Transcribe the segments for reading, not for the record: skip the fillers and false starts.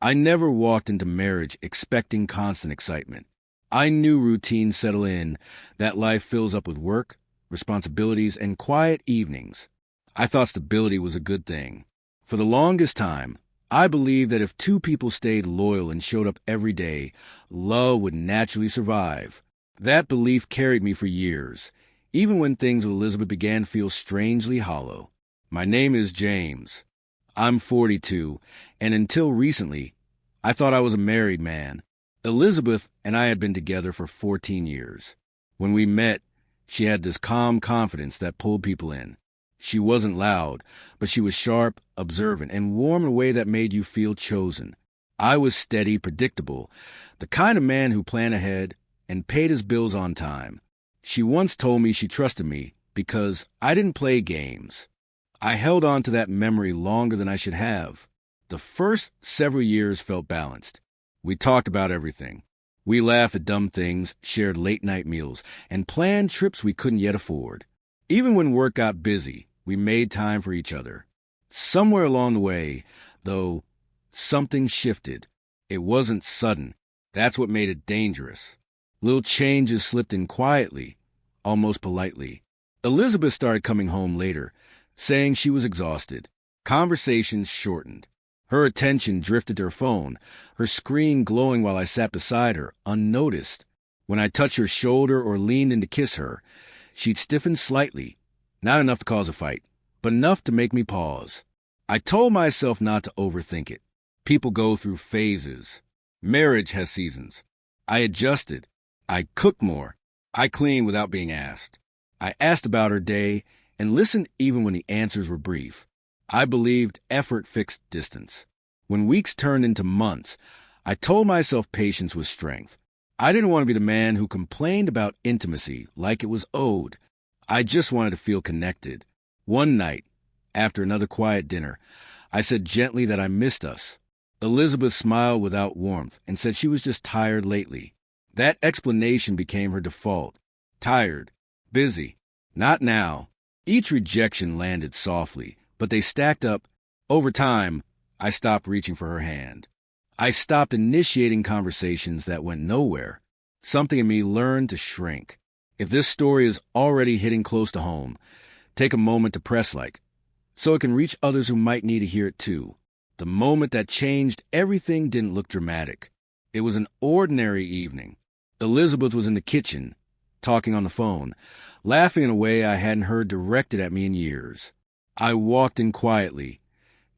I never walked into marriage expecting constant excitement. I knew routines settle in, that life fills up with work, responsibilities, and quiet evenings. I thought stability was a good thing. For the longest time, I believed that if two people stayed loyal and showed up every day, love would naturally survive. That belief carried me for years, even when things with Elizabeth began to feel strangely hollow. My name is James. I'm 42, and until recently, I thought I was a married man. Elizabeth and I had been together for 14 years. When we met, she had this calm confidence that pulled people in. She wasn't loud, but she was sharp, observant, and warm in a way that made you feel chosen. I was steady, predictable, the kind of man who planned ahead and paid his bills on time. She once told me she trusted me because I didn't play games. I held on to that memory longer than I should have. The first several years felt balanced. We talked about everything. We laughed at dumb things, shared late-night meals, and planned trips we couldn't yet afford. Even when work got busy, we made time for each other. Somewhere along the way, though, something shifted. It wasn't sudden. That's what made it dangerous. Little changes slipped in quietly, almost politely. Elizabeth started coming home later, saying she was exhausted. Conversations shortened. Her attention drifted to her phone, her screen glowing while I sat beside her, unnoticed. When I touched her shoulder or leaned in to kiss her, she'd stiffen slightly, not enough to cause a fight, but enough to make me pause. I told myself not to overthink it. People go through phases. Marriage has seasons. I adjusted. I cooked more. I cleaned without being asked. I asked about her day and listened even when the answers were brief. I believed effort fixed distance. When weeks turned into months, I told myself patience was strength. I didn't want to be the man who complained about intimacy like it was owed. I just wanted to feel connected. One night, after another quiet dinner, I said gently that I missed us. Elizabeth smiled without warmth and said she was just tired lately. That explanation became her default. Tired. Busy. Not now. Each rejection landed softly, but they stacked up. Over time, I stopped reaching for her hand. I stopped initiating conversations that went nowhere. Something in me learned to shrink. If this story is already hitting close to home, take a moment to press like, so it can reach others who might need to hear it too. The moment that changed everything didn't look dramatic. It was an ordinary evening. Elizabeth was in the kitchen, talking on the phone, laughing in a way I hadn't heard directed at me in years. I walked in quietly,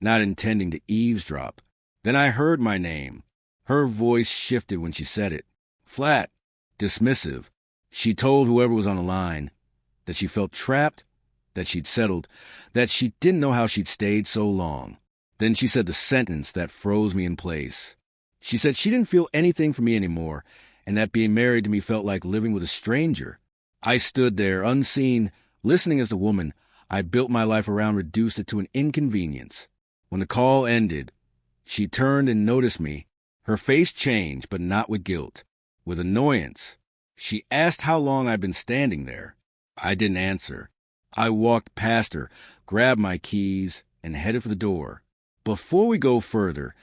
not intending to eavesdrop. Then I heard my name. Her voice shifted when she said it. Flat, dismissive. She told whoever was on the line that she felt trapped, that she'd settled, that she didn't know how she'd stayed so long. Then she said the sentence that froze me in place. She said she didn't feel anything for me anymore, and that being married to me felt like living with a stranger. I stood there, unseen, listening as the woman I built my life around reduced it to an inconvenience. When the call ended, she turned and noticed me. Her face changed, but not with guilt, with annoyance. She asked how long I'd been standing there. I didn't answer. I walked past her, grabbed my keys, and headed for the door. Before we go further,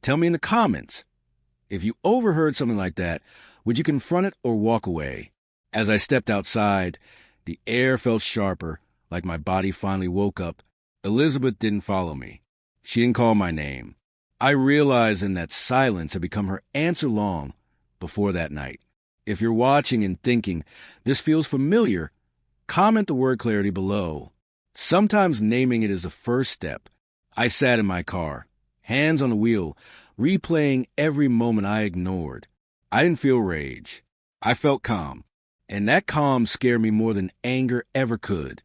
tell me in the comments, if you overheard something like that, would you confront it or walk away? As I stepped outside, the air felt sharper, like my body finally woke up. Elizabeth didn't follow me. She didn't call my name. I realized in that silence had become her answer long before that night. If you're watching and thinking, this feels familiar, comment the word clarity below. Sometimes naming it is the first step. I sat in my car, hands on the wheel, replaying every moment I ignored. I didn't feel rage. I felt calm. And that calm scared me more than anger ever could.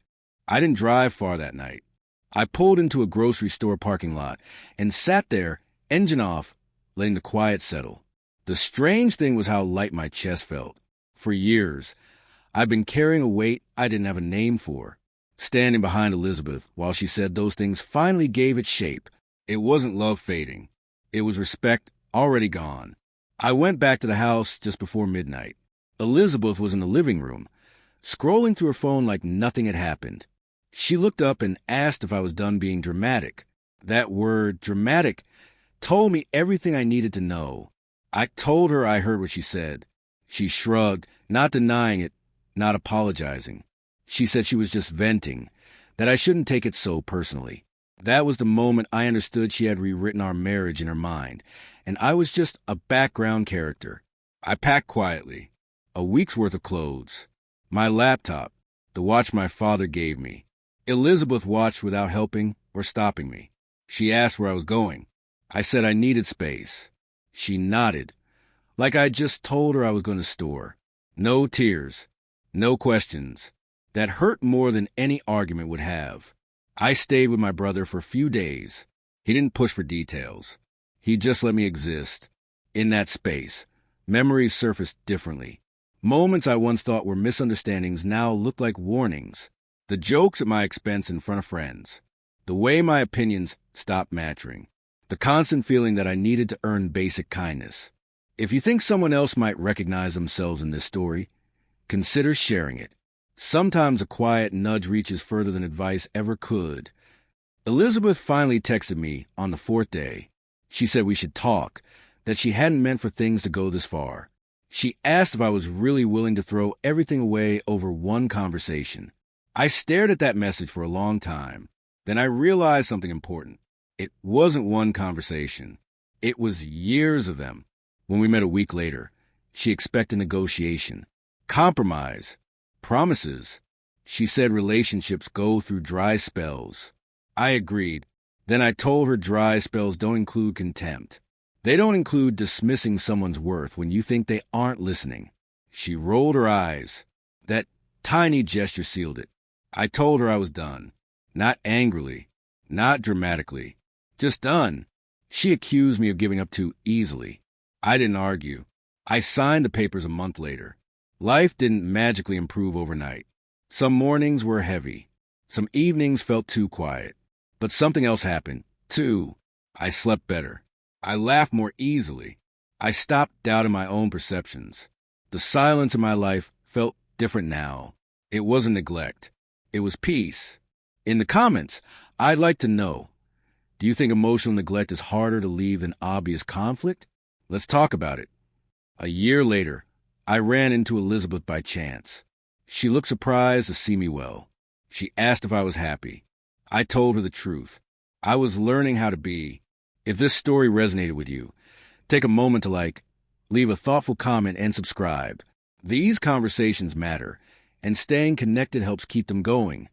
I didn't drive far that night. I pulled into a grocery store parking lot and sat there, engine off, letting the quiet settle. The strange thing was how light my chest felt. For years, I've been carrying a weight I didn't have a name for. Standing behind Elizabeth while she said those things finally gave it shape. It wasn't love fading. It was respect already gone. I went back to the house just before midnight. Elizabeth was in the living room, scrolling through her phone like nothing had happened. She looked up and asked if I was done being dramatic. That word, dramatic, told me everything I needed to know. I told her I heard what she said. She shrugged, not denying it, not apologizing. She said she was just venting, that I shouldn't take it so personally. That was the moment I understood she had rewritten our marriage in her mind, and I was just a background character. I packed quietly. A week's worth of clothes. My laptop, the watch my father gave me. Elizabeth watched without helping or stopping me. She asked where I was going. I said I needed space. She nodded, like I'd just told her I was going to store. No tears, no questions. That hurt more than any argument would have. I stayed with my brother for a few days. He didn't push for details. He just let me exist. In that space, memories surfaced differently. Moments I once thought were misunderstandings now looked like warnings. The jokes at my expense in front of friends. The way my opinions stopped matching. The constant feeling that I needed to earn basic kindness. If you think someone else might recognize themselves in this story, consider sharing it. Sometimes a quiet nudge reaches further than advice ever could. Elizabeth finally texted me on the 4th day. She said we should talk, that she hadn't meant for things to go this far. She asked if I was really willing to throw everything away over one conversation. I stared at that message for a long time. Then I realized something important. It wasn't one conversation. It was years of them. When we met a week later, she expected negotiation, compromise, promises. She said relationships go through dry spells. I agreed. Then I told her dry spells don't include contempt. They don't include dismissing someone's worth when you think they aren't listening. She rolled her eyes. That tiny gesture sealed it. I told her I was done. Not angrily, not dramatically. Just done. She accused me of giving up too easily. I didn't argue. I signed the papers a month later. Life didn't magically improve overnight. Some mornings were heavy. Some evenings felt too quiet. But something else happened, too. I slept better. I laughed more easily. I stopped doubting my own perceptions. The silence in my life felt different now. It wasn't neglect. It was peace. In the comments, I'd like to know, do you think emotional neglect is harder to leave than obvious conflict? Let's talk about it. A year later, I ran into Elizabeth by chance. She looked surprised to see me well. She asked if I was happy. I told her the truth. I was learning how to be. If this story resonated with you, take a moment to leave a thoughtful comment and subscribe. These conversations matter, and staying connected helps keep them going.